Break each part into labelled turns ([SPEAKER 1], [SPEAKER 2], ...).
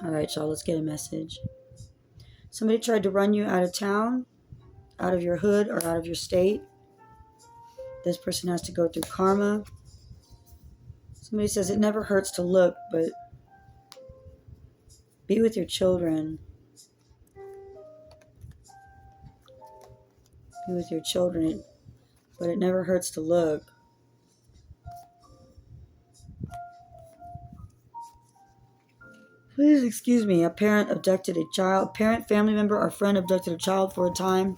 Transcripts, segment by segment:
[SPEAKER 1] All right, y'all, let's get a message. Somebody tried to run you out of town, out of your hood, or out of your state. This person has to go through karma. Somebody says it never hurts to look, but be with your children. Be with your children, but it never hurts to look. Please excuse me. A parent abducted a child. Parent, family member, or friend abducted a child for a time.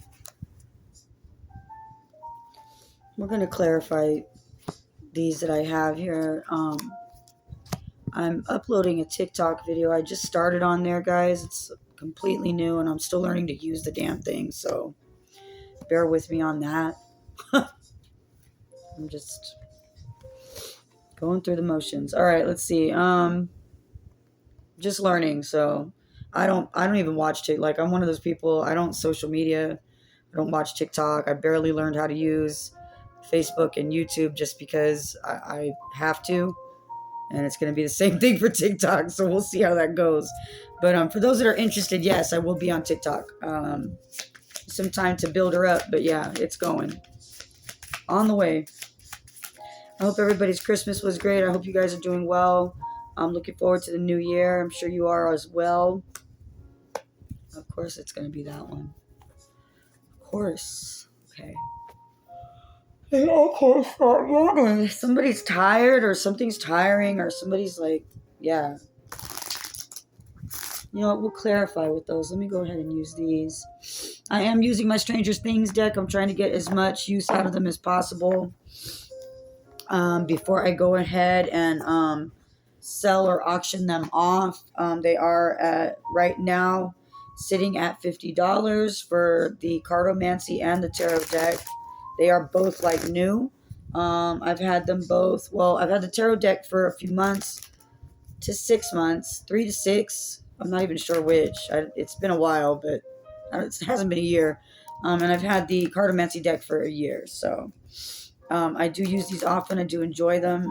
[SPEAKER 1] We're going to clarify these that I have here. I'm uploading a TikTok video. I just started on there, guys. It's completely new, and I'm still learning to use the damn thing, so bear with me on that. I'm just going through the motions. All right, let's see. Just learning, so I don't even watch TikTok. Like, I'm one of those people. I don't social media. I don't watch TikTok. I barely learned how to use Facebook and YouTube just because I have to. And it's going to be the same thing for TikTok, so we'll see how that goes. But for those that are interested, yes, I will be on TikTok. Some time to build her up, but yeah, it's going. On the way. I hope everybody's Christmas was great. I hope you guys are doing well. I'm looking forward to the new year. I'm sure you are as well. Of course, it's going to be that one. Of course. Okay. Okay, stop yawning. Somebody's tired, or something's tiring, or somebody's like, yeah. You know what? We'll clarify with those. Let me go ahead and use these. I am using my Stranger Things deck. I'm trying to get as much use out of them as possible before I go ahead and sell or auction them off. They are at right now sitting at $50 for the Cartomancy and the Tarot deck. They are both like new. I've had them both. Well, I've had the Tarot deck for a few months to 6 months, 3 to 6. I'm not even sure which. It's been a while, but it hasn't been a year. And I've had the Cartomancy deck for a year. So I do use these often. I do enjoy them.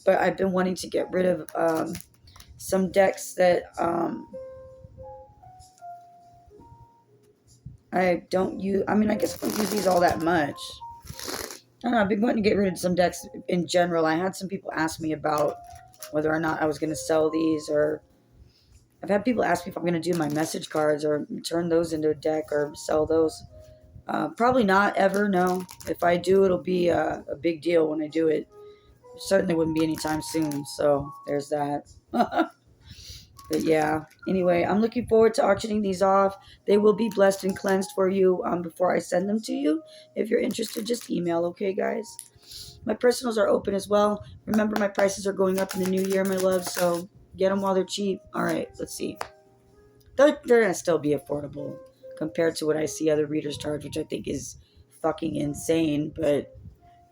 [SPEAKER 1] But I've been wanting to get rid of some decks that I don't use. I mean, I guess I don't use these all that much. I don't know. I've been wanting to get rid of some decks in general. I had some people ask me about whether or not I was going to sell these, or I've had people ask me if I'm going to do my message cards or turn those into a deck or sell those. Probably not ever, no. If I do, it'll be a big deal when I do it. It certainly wouldn't be anytime soon, so there's that. But yeah, anyway, I'm looking forward to auctioning these off. They will be blessed and cleansed for you before I send them to you. If you're interested, just email, okay, guys? My personals are open as well. Remember, my prices are going up in the new year, my love, so get them while they're cheap. All right, let's see. They're going to still be affordable compared to what I see other readers charge, which I think is fucking insane. But,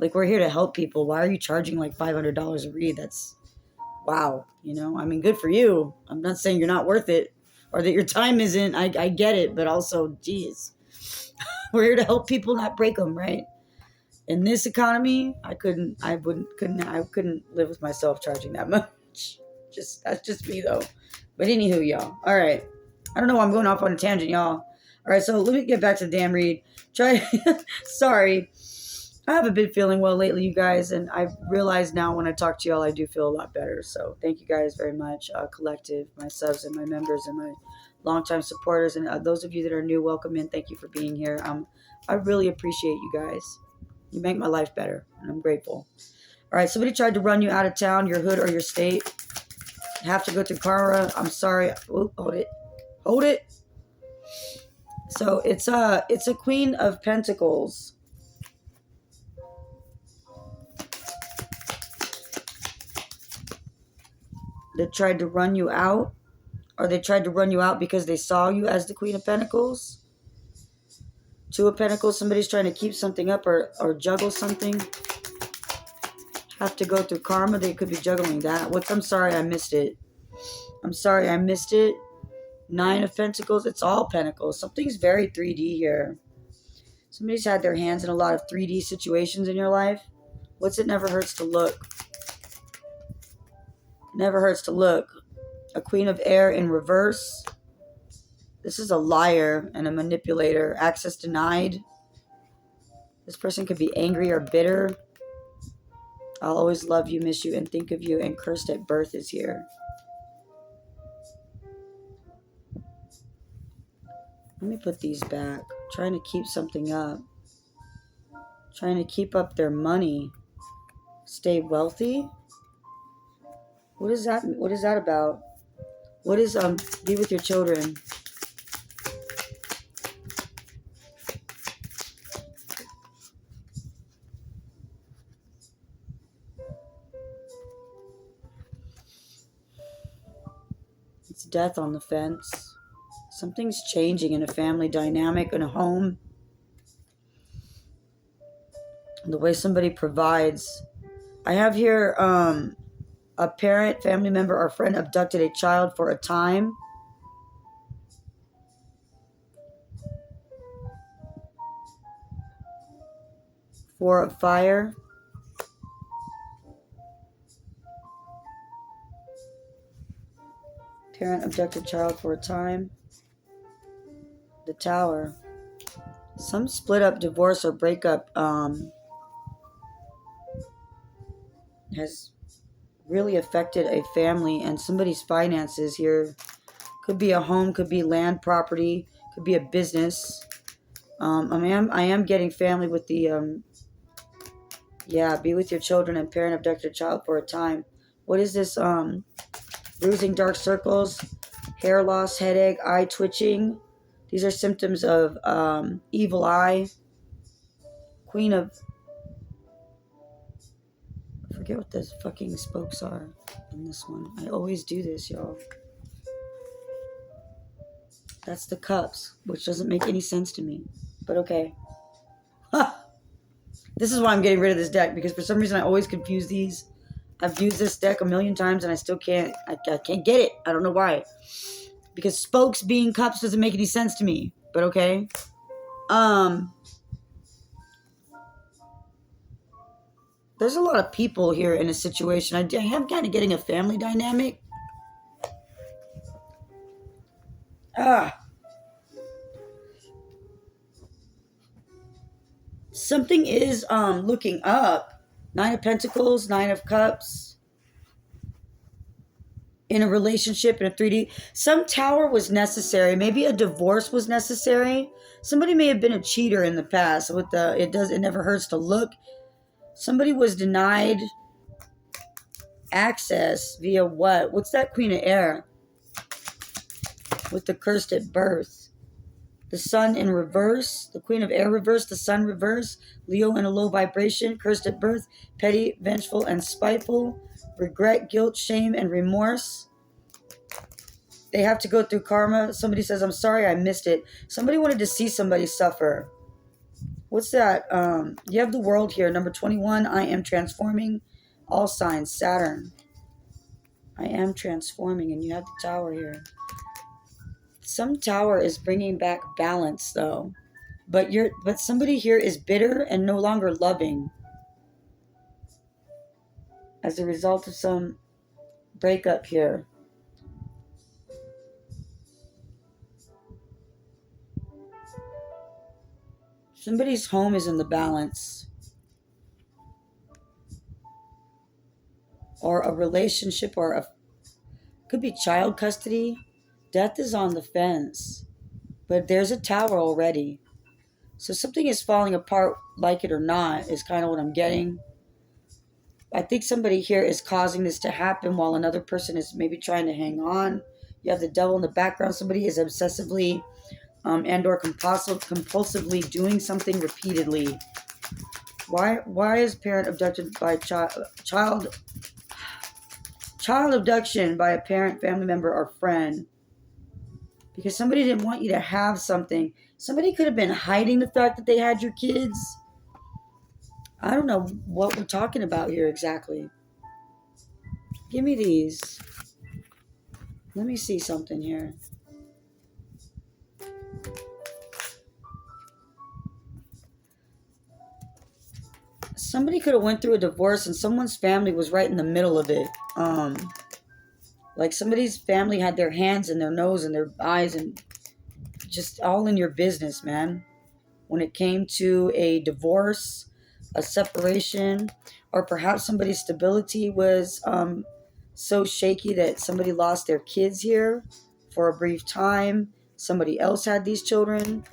[SPEAKER 1] like, we're here to help people. Why are you charging, like, $500 a read? That's... wow, you know, I mean, good for you. I'm not saying you're not worth it or that your time isn't. I get it, but also, geez, we're here to help people, not break them, right? In this economy, I couldn't live with myself charging that much. That's just me though. But anywho, y'all. All right. I don't know why I'm going off on a tangent, y'all. All right, so let me get back to the damn read. Sorry. I haven't been feeling well lately, you guys, and I've realized now when I talk to y'all, I do feel a lot better. So thank you guys very much, collective, my subs and my members and my longtime supporters. And those of you that are new, welcome in. Thank you for being here. I really appreciate you guys. You make my life better, and I'm grateful. All right, somebody tried to run you out of town, your hood, or your state. Have to go through karma. I'm sorry. Ooh, hold it. Hold it. So it's a Queen of Pentacles. That tried to run you out, or they tried to run you out because they saw you as the Queen of Pentacles. Two of Pentacles, somebody's trying to keep something up or juggle something. Have to go through karma. They could be juggling that. I'm sorry, I missed it. I'm sorry, I missed it. Nine of Pentacles. It's all Pentacles. Something's very 3D here. Somebody's had their hands in a lot of 3D situations in your life. What's it never hurts to look? Never hurts to look. A Queen of Air in reverse. This is a liar and a manipulator. Access denied. This person could be angry or bitter. I'll always love you, miss you, and think of you. And cursed at birth is here. Let me put these back. Trying to keep something up. Trying to keep up their money. Stay wealthy. What is that? What is that about? What is be with your children? It's death on the fence. Something's changing in a family dynamic, in a home. The way somebody provides. I have here a parent, family member, or friend abducted a child for a time. For a fire. Parent abducted child for a time. The Tower. Some split up, divorce, or breakup has really affected a family and somebody's finances here. Could be a home, could be land, property, could be a business. I am getting family with the be with your children and parent abducted child for a time. What is this? Bruising, dark circles, hair loss, headache, eye twitching. These are symptoms of evil eye. Queen of... I forget what the fucking spokes are in this one. I always do this, y'all. That's the cups, which doesn't make any sense to me. But okay. This is why I'm getting rid of this deck, because for some reason I always confuse these. I've used this deck a million times and I still can't. I can't get it. I don't know why. Because spokes being cups doesn't make any sense to me. But okay. There's a lot of people here in a situation. I am kind of getting a family dynamic. Something is looking up. 9 of Pentacles, 9 of Cups. In a relationship, in a 3D. Some tower was necessary. Maybe a divorce was necessary. Somebody may have been a cheater in the past. With the it never hurts to look. Somebody was denied access via what? What's that Queen of Air? With the cursed at birth. The Sun in reverse. The Queen of Air reverse. The Sun reverse. Leo in a low vibration. Cursed at birth. Petty, vengeful, and spiteful. Regret, guilt, shame, and remorse. They have to go through karma. Somebody says, I'm sorry, I missed it. Somebody wanted to see somebody suffer. What's that? You have the World here. Number 21, I am transforming. All signs, Saturn. I am transforming, and you have the Tower here. Some tower is bringing back balance, though. But somebody here is bitter and no longer loving. As a result of some breakup here. Somebody's home is in the balance. Or a relationship, or could be child custody. Death is on the fence. But there's a tower already. So something is falling apart, like it or not, is kind of what I'm getting. I think somebody here is causing this to happen while another person is maybe trying to hang on. You have the Devil in the background. Somebody is obsessively and or compulsively doing something repeatedly. Why is parent abducted by child abduction by a parent, family member, or friend? Because somebody didn't want you to have something. Somebody could have been hiding the fact that they had your kids. I don't know what we're talking about here exactly. Give me these. Let me see something here. Somebody could have went through a divorce and someone's family was right in the middle of it. Like somebody's family had their hands and their nose and their eyes and just all in your business, man. When it came to a divorce, a separation, or perhaps somebody's stability was so shaky that somebody lost their kids here for a brief time. Somebody else had these children,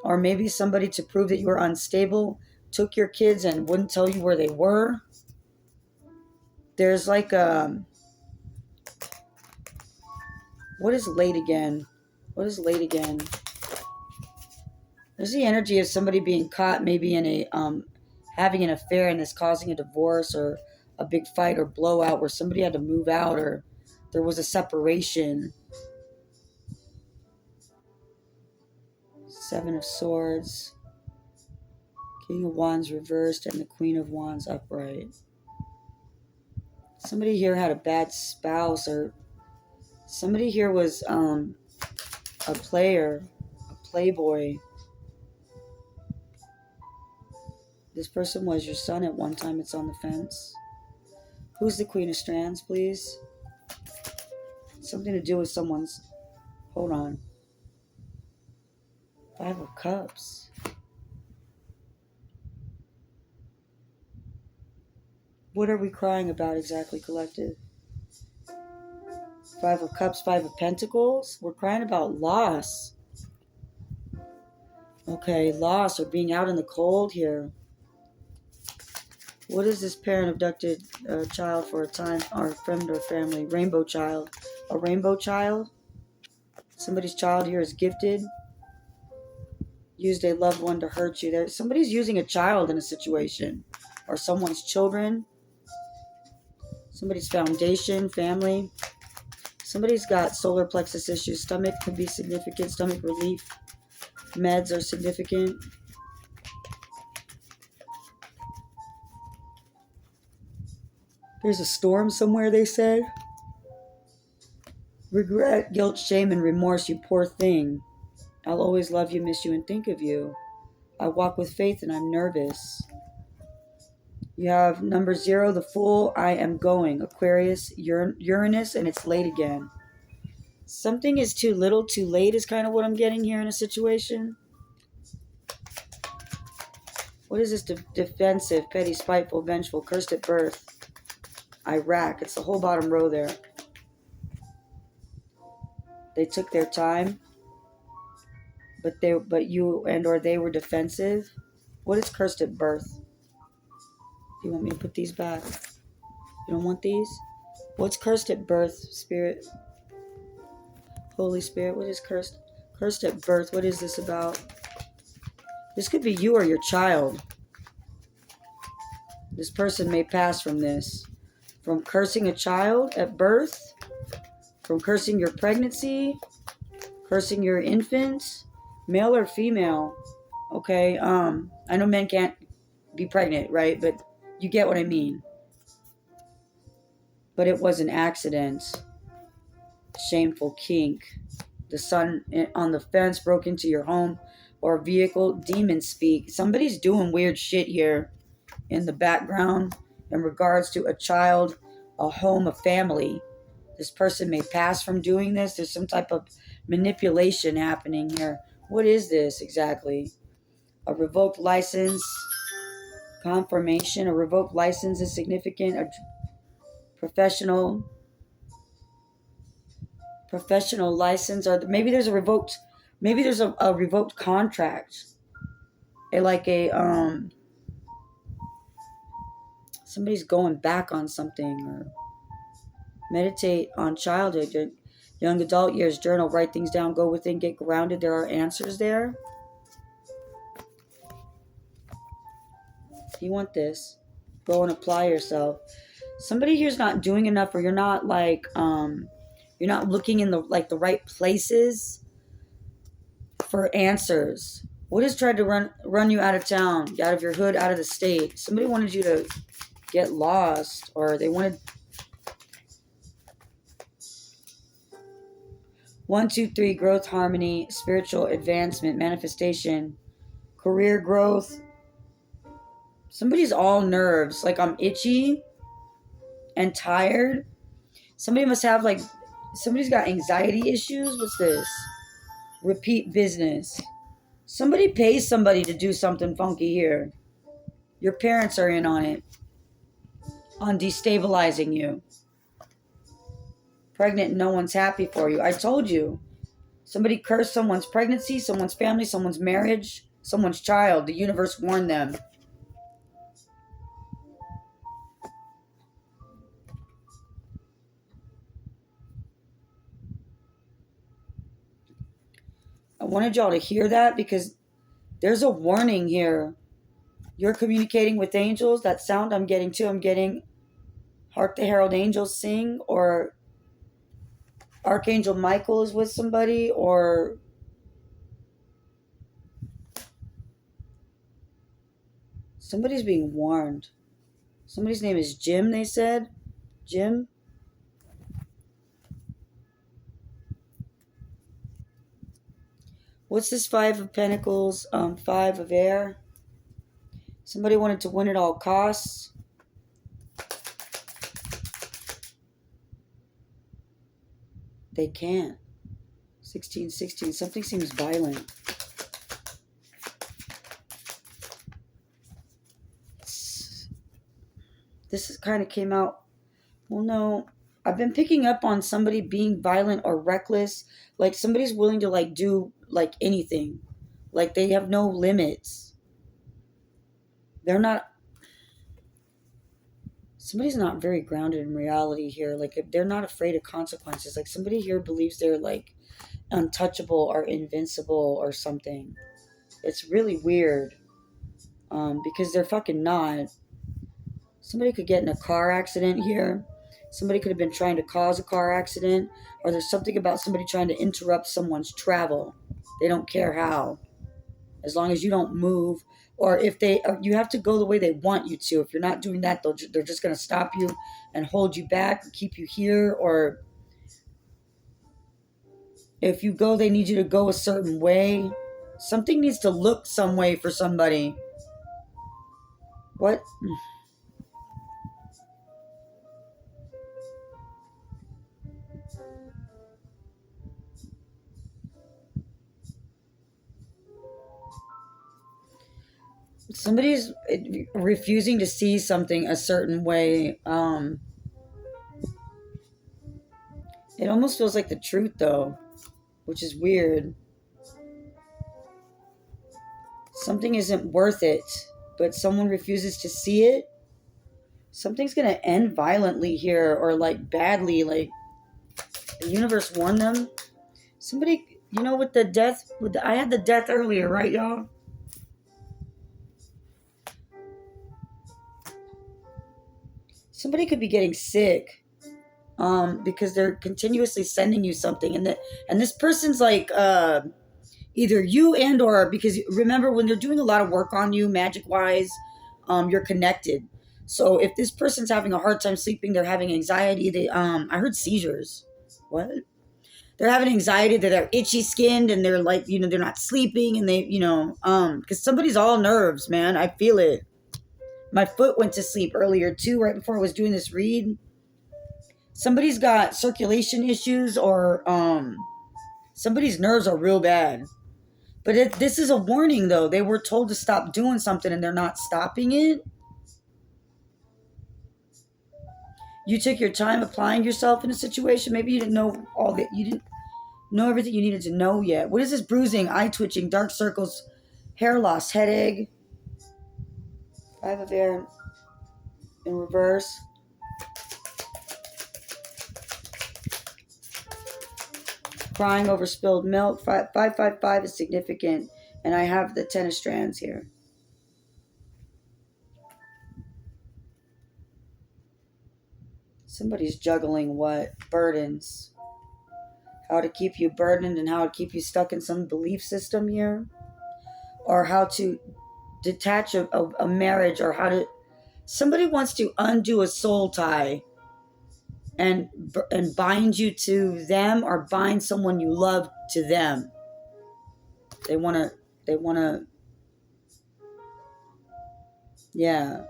[SPEAKER 1] or maybe somebody, to prove that you were unstable, took your kids and wouldn't tell you where they were. There's like what is late again? What is late again? There's the energy of somebody being caught maybe in a having an affair and is causing a divorce or a big fight or blowout where somebody had to move out or there was a separation. Seven of Swords, King of Wands reversed, and the Queen of Wands upright. Somebody here had a bad spouse, or somebody here was a player, a playboy. This person was your son at one time. It's on the fence. Who's the Queen of Strands, please? Something to do with someone's... Hold on. Five of Cups. What are we crying about exactly, collective? Five of Cups, Five of Pentacles. We're crying about loss. Okay, loss or being out in the cold here. What is this parent abducted child for a time, or friend or family? Rainbow child. A rainbow child? Somebody's child here is gifted. Used a loved one to hurt you. Somebody's using a child in a situation. Or someone's children. Somebody's foundation, family. Somebody's got solar plexus issues. Stomach can be significant. Stomach relief. Meds are significant. There's a storm somewhere, they said. Regret, guilt, shame, and remorse, you poor thing. I'll always love you, miss you, and think of you. I walk with faith and I'm nervous. You have number 0, the Fool, I am going. Aquarius, Uranus, and it's late again. Something is too little, too late is kind of what I'm getting here in a situation. What is this? Defensive, petty, spiteful, vengeful, cursed at birth. Iraq. It's the whole bottom row there. They took their time, but you and or they were defensive. What is cursed at birth? You want me to put these back? You don't want these? What's cursed at birth, Spirit? Holy Spirit, what is cursed? Cursed at birth, what is this about? This could be you or your child. This person may pass from this. From cursing a child at birth, from cursing your pregnancy, cursing your infant, male or female. Okay, I know men can't be pregnant, right? But you get what I mean. But it was an accident. Shameful kink. The sun on the fence broke into your home or vehicle. Demon speak. Somebody's doing weird shit here in the background in regards to a child, a home, a family. This person may pass from doing this. There's some type of manipulation happening here. What is this exactly? A revoked license. Confirmation. A revoked license is significant. A professional license, or maybe there's a revoked contract. Somebody's going back on something. Or meditate on childhood, young adult years, journal, write things down, go within, get grounded. There are answers there. You want this. Go and apply yourself. Somebody here's not doing enough, or you're not you're not looking in the right places for answers. What has tried to run you out of town, out of your hood, out of the state? Somebody wanted you to get lost, or they wanted 1, 2, 3, growth, harmony, spiritual advancement, manifestation, career growth. Somebody's all nerves, like I'm itchy and tired. Somebody must have like, somebody's got anxiety issues. What's this? Repeat business. Somebody pays somebody to do something funky here. Your parents are in on it. On destabilizing you. Pregnant, no one's happy for you. I told you. Somebody cursed someone's pregnancy, someone's family, someone's marriage, someone's child. The universe warned them. I wanted y'all to hear that because there's a warning here. You're communicating with angels. That sound I'm getting too. I'm getting Hark the Herald Angels Sing, or Archangel Michael is with somebody, or somebody's being warned. Somebody's name is Jim, they said. Jim? What's this Five of Pentacles? Five of Air? Somebody wanted to win at all costs. They can't. 1616. Something seems violent. This kind of came out. Well, no. I've been picking up on somebody being violent or reckless. Like somebody's willing to like do like anything. Like they have no limits. They're not. Somebody's not very grounded in reality here. Like they're not afraid of consequences. Like somebody here believes they're like untouchable or invincible or something. It's really weird. Because they're fucking not. Somebody could get in a car accident here. Somebody could have been trying to cause a car accident. Or there's something about somebody trying to interrupt someone's travel. They don't care how. As long as you don't move. Or if they, you have to go the way they want you to. If you're not doing that, they're just going to stop you and hold you back, or keep you here. Or if you go, they need you to go a certain way. Something needs to look some way for somebody. What? Somebody's refusing to see something a certain way. It almost feels like the truth, though, which is weird. Something isn't worth it, but someone refuses to see it. Something's going to end violently here, or like badly. Like the universe warned them. Somebody, with the death, I had the death earlier, right, y'all? Somebody could be getting sick. Because they're continuously sending you something, and this person's like either you and or, because remember when they're doing a lot of work on you magic wise, you're connected. So if this person's having a hard time sleeping, they're having anxiety. They I heard seizures. What? They're having anxiety. That they're itchy skinned and they're like they're not sleeping, and they because somebody's all nerves, man. I feel it. My foot went to sleep earlier too, right before I was doing this read. Somebody's got circulation issues, or somebody's nerves are real bad. But this is a warning, though. They were told to stop doing something, and they're not stopping it. You took your time applying yourself in a situation. Maybe you didn't know you didn't know everything you needed to know yet. What is this? Bruising, eye twitching, dark circles, hair loss, headache. Five of Air in reverse. Crying over spilled milk. 555 is significant. And I have the Ten of Strands here. Somebody's juggling what? Burdens. How to keep you burdened and how to keep you stuck in some belief system here. Or how to detach a marriage, or how to... Somebody wants to undo a soul tie and bind you to them, or bind someone you love to them. They want to, yeah.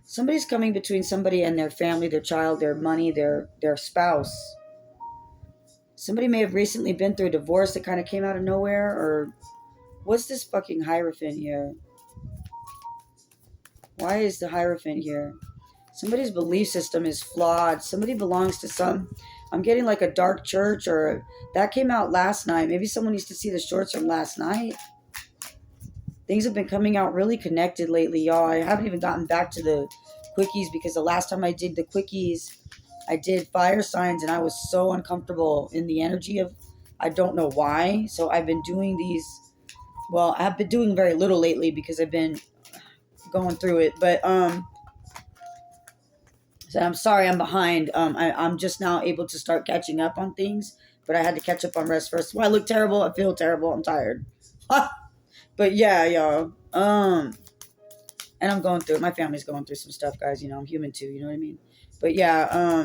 [SPEAKER 1] Somebody's coming between somebody and their family, their child, their money, their spouse. Somebody may have recently been through a divorce that kind of came out of nowhere, or what's this fucking Hierophant here? Why is the Hierophant here? Somebody's belief system is flawed. Somebody belongs to some... I'm getting like a dark church, or that came out last night. Maybe someone needs to see the shorts from last night. Things have been coming out really connected lately, y'all. I haven't even gotten back to the quickies because the last time I did the quickies, I did fire signs and I was so uncomfortable in the energy of... I don't know why. So I've been doing these... Well, I've been doing very little lately because I've been going through it. But, so I'm sorry I'm behind. I'm just now able to start catching up on things. But I had to catch up on rest first. Well, I look terrible. I feel terrible. I'm tired. But yeah, y'all. And I'm going through it. My family's going through some stuff, guys. You know, I'm human too. You know what I mean? But yeah,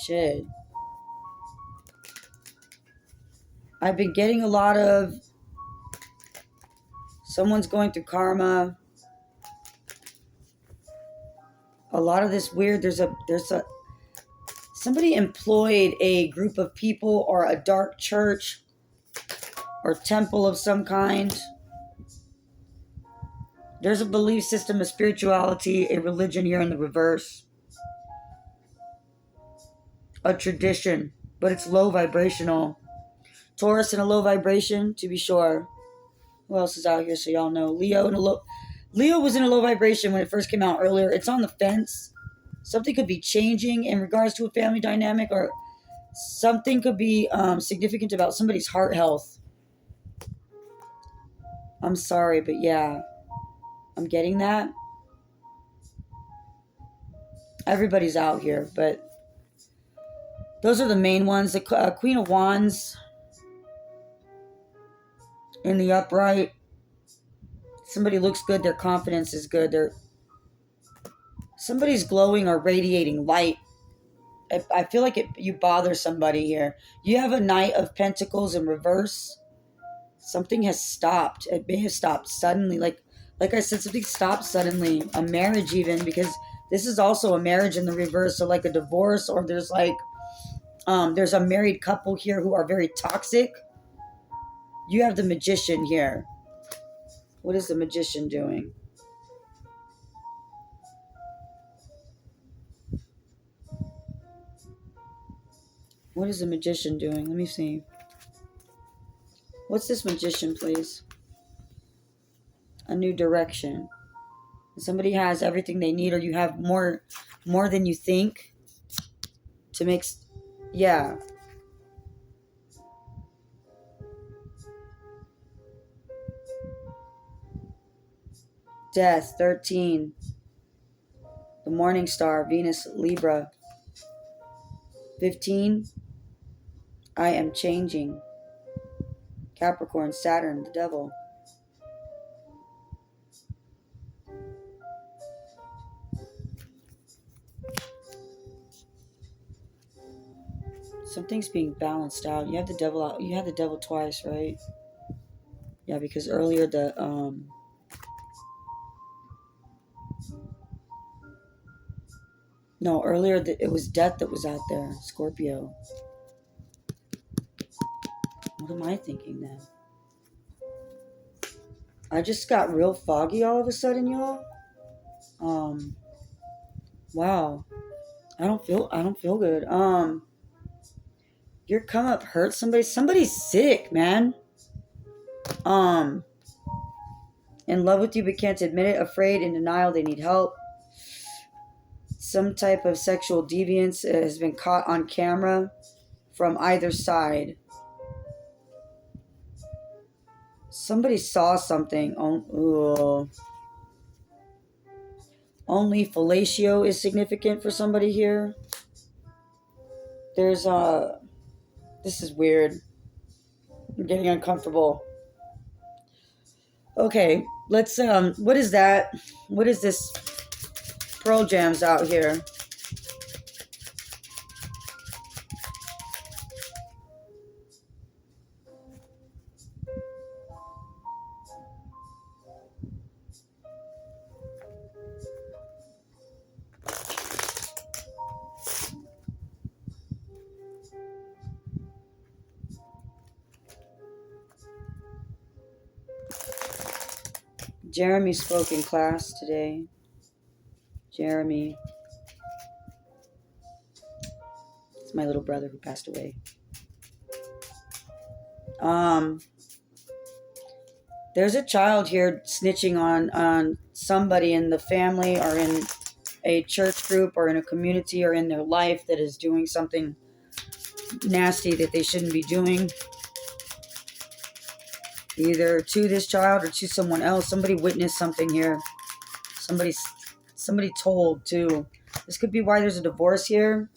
[SPEAKER 1] shit. I've been getting a lot of... Someone's going through karma. A lot of this weird... There's a... Somebody employed a group of people or a dark church or temple of some kind. There's a belief system, a spirituality, a religion here in the reverse. A tradition, but it's low vibrational. Taurus in a low vibration, to be sure. Who else is out here so y'all know? Leo was in a low vibration when it first came out earlier. It's on the fence. Something could be changing in regards to a family dynamic, or something could be significant about somebody's heart health. I'm sorry, but yeah. I'm getting that. Everybody's out here, but those are the main ones. The Queen of Wands in the upright. Somebody looks good. Their confidence is good. Somebody's glowing or radiating light. I feel like you bother somebody here. You have a Knight of Pentacles in reverse. Something has stopped. It may have stopped suddenly. Like I said, something stopped suddenly. A marriage even, because this is also a marriage in the reverse. So like a divorce, or there's like... there's a married couple here who are very toxic. You have the Magician here. What is the Magician doing? What is the Magician doing? Let me see. What's this Magician, please? A new direction. Somebody has everything they need, or you have more than you think to make... Yeah. Death, 13. The Morning Star, Venus, Libra. 15. I am changing. Capricorn, Saturn, the Devil. Something's being balanced out. You have the Devil out. You had the Devil twice, right? Yeah, because earlier No, earlier it was Death that was out there. Scorpio. What am I thinking then? I just got real foggy all of a sudden, y'all. Wow. I don't feel good. Your come up hurts somebody. Somebody's sick, man. In love with you but can't admit it. Afraid, in denial, they need help. Some type of sexual deviance has been caught on camera from either side. Somebody saw something. Only fellatio is significant for somebody here. There's this is weird. I'm getting uncomfortable. Okay, let's what is that? What is this Pearl Jams out here? Jeremy spoke in class today. Jeremy. It's my little brother who passed away. There's a child here snitching on somebody in the family or in a church group or in a community or in their life that is doing something nasty that they shouldn't be doing. Either to this child or to someone else. Somebody witnessed something here. Somebody told too. This could be why there's a divorce here.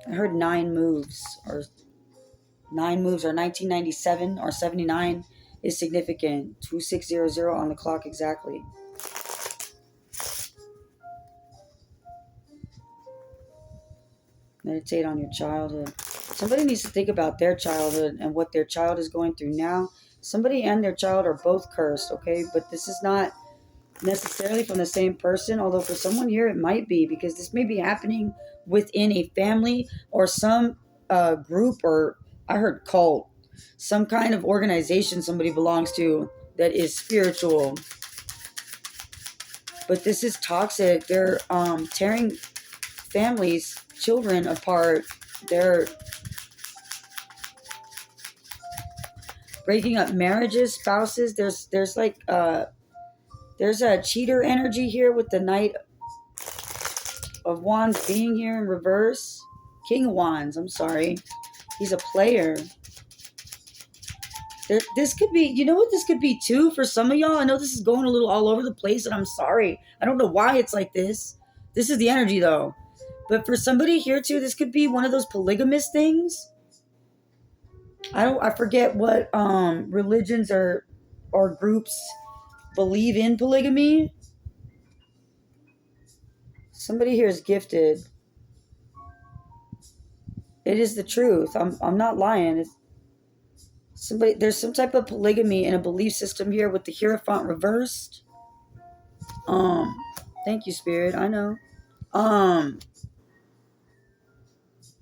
[SPEAKER 1] I heard 9 moves or 1997 or 79 is significant. 2600 on the clock exactly. Meditate on your childhood. Somebody needs to think about their childhood and what their child is going through now. Somebody and their child are both cursed, okay? But this is not necessarily from the same person, although for someone here it might be, because this may be happening within a family or some group, or I heard cult, some kind of organization somebody belongs to that is spiritual. But this is toxic. They're tearing families, children apart. They're breaking up marriages, spouses. There's like there's a cheater energy here with the Knight of Wands being here in reverse. King of Wands, I'm sorry. He's a player. This could be, you know what this could be too for some of y'all? I know this is going a little all over the place and I'm sorry. I don't know why it's like this. This is the energy though. But for somebody here too, this could be one of those polygamous things. I forget what religions or groups believe in polygamy. Somebody here is gifted. It is the truth. I'm not lying. There's some type of polygamy in a belief system here with the Hierophant reversed. Thank you, Spirit. I know.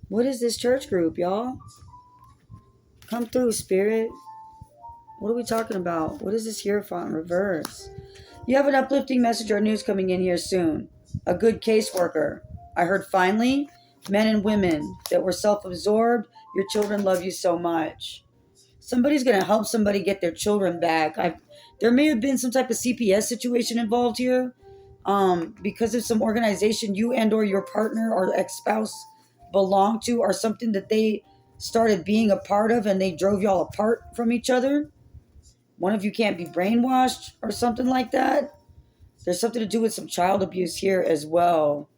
[SPEAKER 1] What is this church group, y'all? Come through, Spirit. What are we talking about? What is this Hierophant in reverse? You have an uplifting message or news coming in here soon. A good caseworker. I heard finally, men and women that were self-absorbed, your children love you so much. Somebody's going to help somebody get their children back. There may have been some type of CPS situation involved here because of some organization you and or your partner or ex-spouse belong to, or something that they started being a part of and they drove y'all apart from each other. One of you can't be brainwashed or something like that. There's something to do with some child abuse here as well.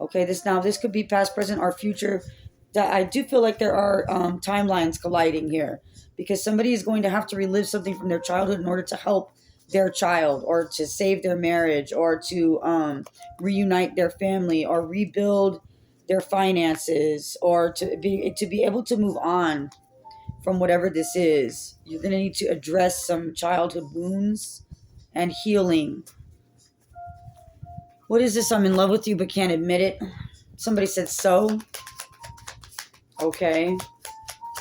[SPEAKER 1] Okay, this could be past, present, or future. I do feel like there are timelines colliding here because somebody is going to have to relive something from their childhood in order to help their child or to save their marriage or to reunite their family or rebuild their finances or to be able to move on from whatever this is. You're going to need to address some childhood wounds and healing. What is this? I'm in love with you but can't admit it. Somebody said so. Okay.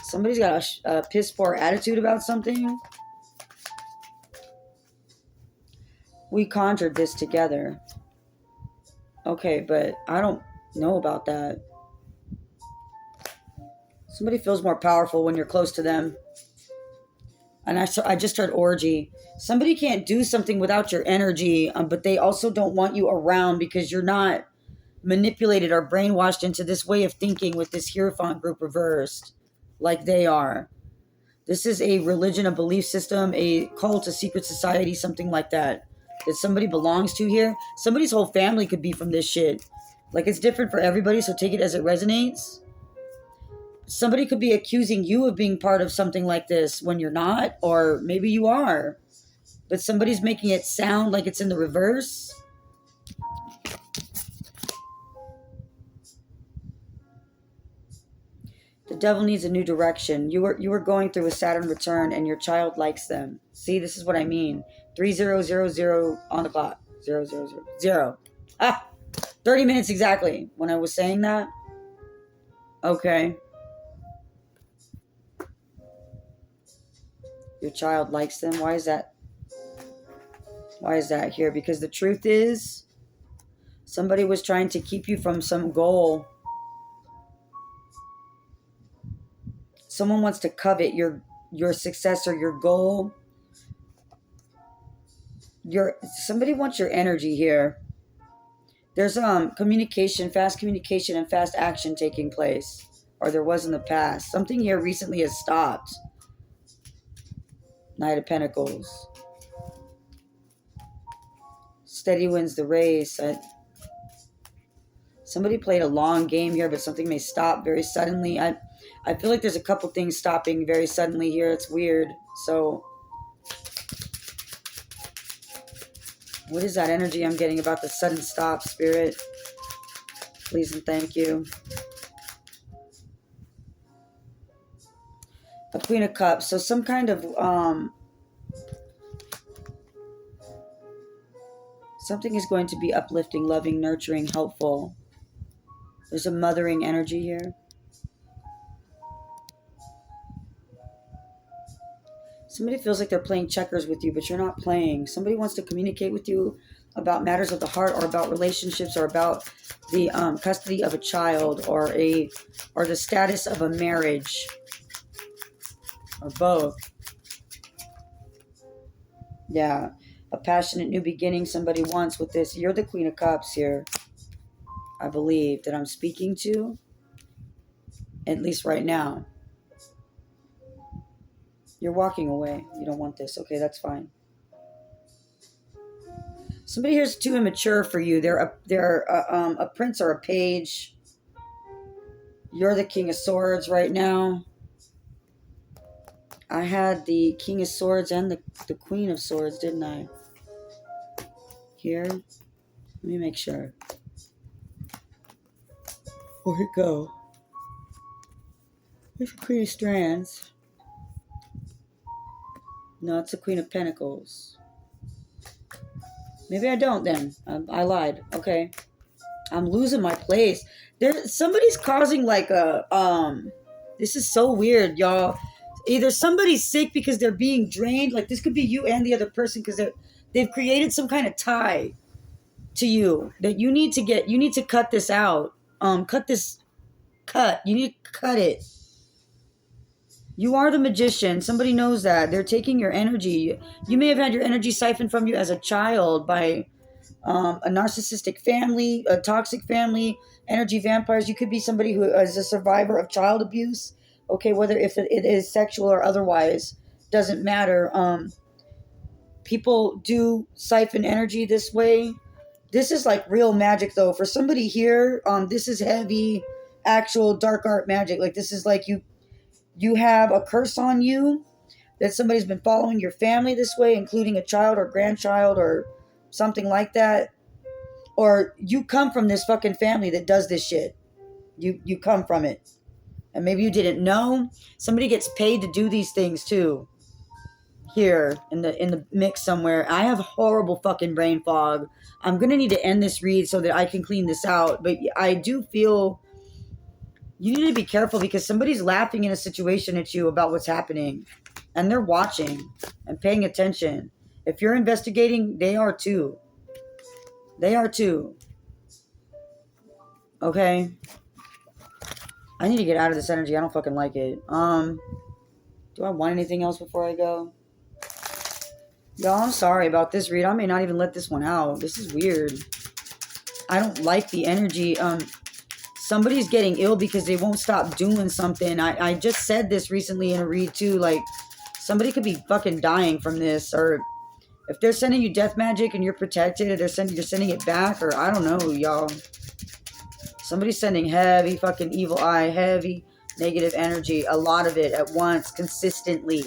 [SPEAKER 1] Somebody's got a piss poor attitude about something. We conjured this together. Okay, but I don't know about that. Somebody feels more powerful when you're close to them. And I just heard orgy. Somebody can't do something without your energy, but they also don't want you around because you're not manipulated or brainwashed into this way of thinking with this Hierophant group reversed like they are. This is a religion, a belief system, a cult, a secret society, something like that somebody belongs to here. Somebody's whole family could be from this shit. Like, it's different for everybody, so take it as it resonates. Somebody could be accusing you of being part of something like this when you're not, or maybe you are. But somebody's making it sound like it's in the reverse. The devil needs a new direction. You were going through a Saturn return and your child likes them. See, this is what I mean. 3000 on the clock. 000. 30 minutes exactly when I was saying that. Okay. Your child likes them. Why is that? Why is that here? Because the truth is, somebody was trying to keep you from some goal. Someone wants to covet your success or your goal. Somebody wants your energy here. There's communication, fast communication and fast action taking place. Or there was in the past. Something here recently has stopped. Knight of Pentacles. Steady wins the race. Somebody played a long game here, but something may stop very suddenly. I feel like there's a couple things stopping very suddenly here. It's weird. So, what is that energy I'm getting about the sudden stop, Spirit? Please and thank you. A Queen of Cups. So some kind of something is going to be uplifting, loving, nurturing, helpful. There's a mothering energy here. Somebody feels like they're playing checkers with you, but you're not playing. Somebody wants to communicate with you about matters of the heart, or about relationships, or about the custody of a child, or the status of a marriage, or both. Yeah, a passionate new beginning somebody wants with this. You're the Queen of Cups here, I believe, that I'm speaking to, at least right now. You're walking away. You don't want this. Okay, that's fine. Somebody here's too immature for you. They're a prince or a page. You're the King of Swords right now. I had the King of Swords and the Queen of Swords, didn't I? Here. Let me make sure. Where'd it go? Where's the Queen of Strands? No, it's the Queen of Pentacles. Maybe I don't then. I lied. Okay. I'm losing my place. Somebody's causing like a this is so weird, y'all. Either somebody's sick because they're being drained, like this could be you and the other person, because they've created some kind of tie to you that you need to cut this out. You need to cut it. You are the magician. Somebody knows that. They're taking your energy. You may have had your energy siphoned from you as a child by a narcissistic family, a toxic family, energy vampires. You could be somebody who is a survivor of child abuse. Okay, whether if it is sexual or otherwise, doesn't matter. People do siphon energy this way. This is like real magic, though. For somebody here, this is heavy, actual dark art magic. Like this is like you have a curse on you that somebody's been following your family this way, including a child or grandchild or something like that. Or you come from this fucking family that does this shit. You come from it. And maybe you didn't know. Somebody gets paid to do these things too. Here in the mix somewhere. I have horrible fucking brain fog. I'm gonna need to end this read so that I can clean this out. But I do feel you need to be careful, because somebody's laughing in a situation at you about what's happening. And they're watching and paying attention. If you're investigating, they are too. They are too. Okay? I need to get out of this energy. I don't fucking like it. Do I want anything else before I go? Y'all, I'm sorry about this read. I may not even let this one out. This is weird. I don't like the energy. Somebody's getting ill because they won't stop doing something. I just said this recently in a read too. Like, somebody could be fucking dying from this. Or if they're sending you death magic and you're protected, or you're sending it back, or I don't know, y'all. Somebody's sending heavy fucking evil eye, heavy negative energy, a lot of it at once, consistently,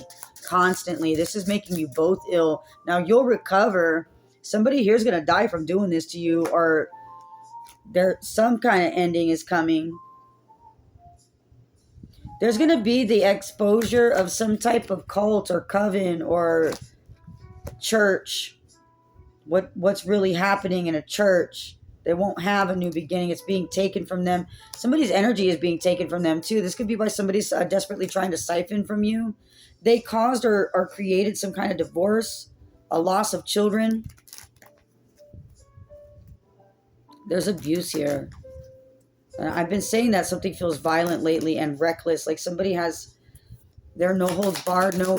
[SPEAKER 1] constantly. This is making you both ill. Now you'll recover. Somebody here's going to die from doing this to you, or some kind of ending is coming. There's going to be the exposure of some type of cult or coven or church. What's really happening in a church. They won't have a new beginning. It's being taken from them. Somebody's energy is being taken from them too. This could be by somebody desperately trying to siphon from you. They caused or created some kind of divorce, a loss of children. There's abuse here. I've been saying that something feels violent lately and reckless. Like somebody has, there are no holds barred, no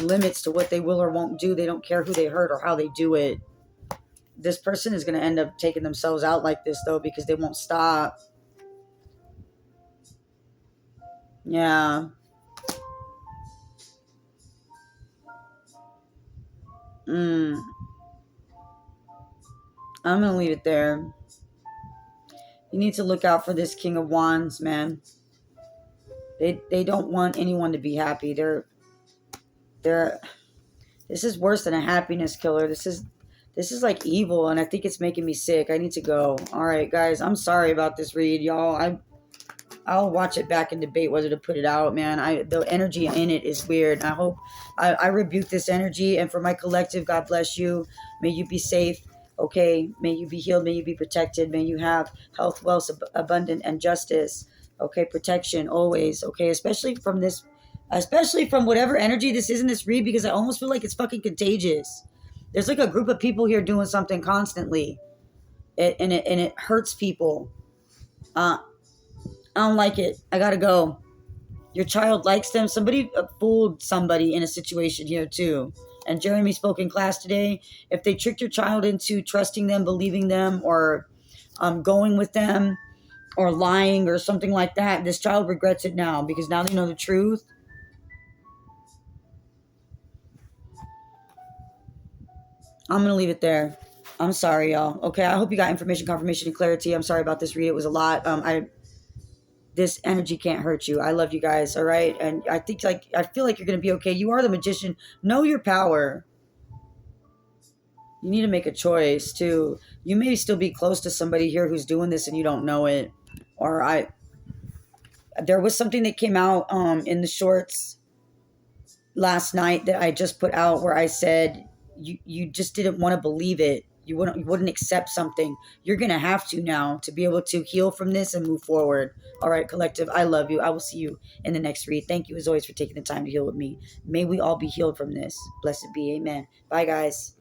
[SPEAKER 1] limits to what they will or won't do. They don't care who they hurt or how they do it. This person is going to end up taking themselves out like this though, because they won't stop. Yeah. I'm going to leave it there. You need to look out for this King of Wands, man. They don't want anyone to be happy. They're this is worse than a happiness killer. This is like evil, and I think it's making me sick. I need to go. All right, guys. I'm sorry about this read, y'all. I'll watch it back and debate whether to put it out, man. The energy in it is weird. I hope I rebuke this energy, and for my collective, God bless you. May you be safe. Okay, may you be healed. May you be protected. May you have health, wealth, abundant, and justice. Okay, protection always. Okay, especially from whatever energy this is in this read, because I almost feel like it's fucking contagious. There's like a group of people here doing something constantly, and it hurts people. I don't like it. I gotta go. Your child likes them. Somebody fooled somebody in a situation here too. And Jeremy spoke in class today. If they tricked your child into trusting them, believing them, or going with them, or lying or something like that, this child regrets it now, because now they know the truth. I'm going to leave it there. I'm sorry, y'all. Okay, I hope you got information, confirmation, and clarity. I'm sorry about this read. It was a lot. This energy can't hurt you. I love you guys, all right? And I feel like you're going to be okay. You are the magician. Know your power. You need to make a choice, too. You may still be close to somebody here who's doing this and you don't know it. There was something that came out in the shorts last night that I just put out where I said you just didn't want to believe it. You wouldn't accept something. You're going to have to now to be able to heal from this and move forward. All right, collective, I love you. I will see you in the next read. Thank you as always for taking the time to heal with me. May we all be healed from this. Blessed be. Amen. Bye, guys.